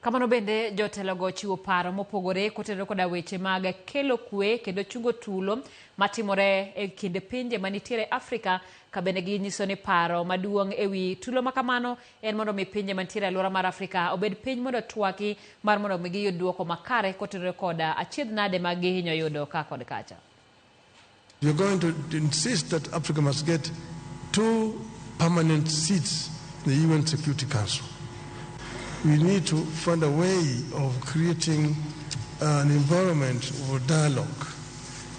Kamano bende Jotelogo chiwo paro mopogore kotenore koda weche mag kelo kwee kendo chungo tulo matimore e kind pinje manitiere Afrika ka bende ginyiso ni paro maduong' ewi tulo makamano en mondo mi pinje mantiere alwora mar Afrika obed piny mondo twaki mar mondo mi giyud duoko makare kotenore koda achiedh nade mag gihinyo yudo ka kod kacha. We are going to insist that Africa must get 2 permanent seats in the UN Security Council. We need to find a way of creating an environment of dialogue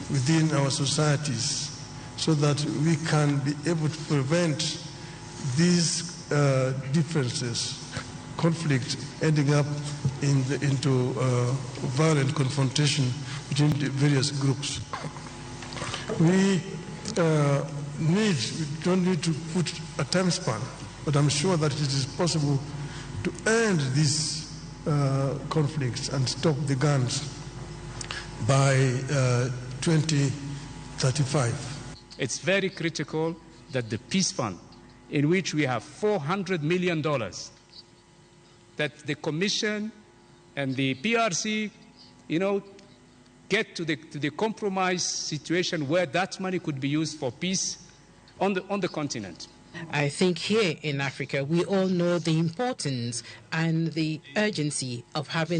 within our societies so that we can be able to prevent these differences, conflict ending up into violent confrontation between the various groups. We don't need to put a time span, but I'm sure that it is possible to end these conflicts and stop the guns by 2035. It's very critical that the peace fund, in which we have $400 million, that the Commission and the PRC, get to the compromise situation where that money could be used for peace on the continent. I think here in Africa, we all know the importance and the urgency of having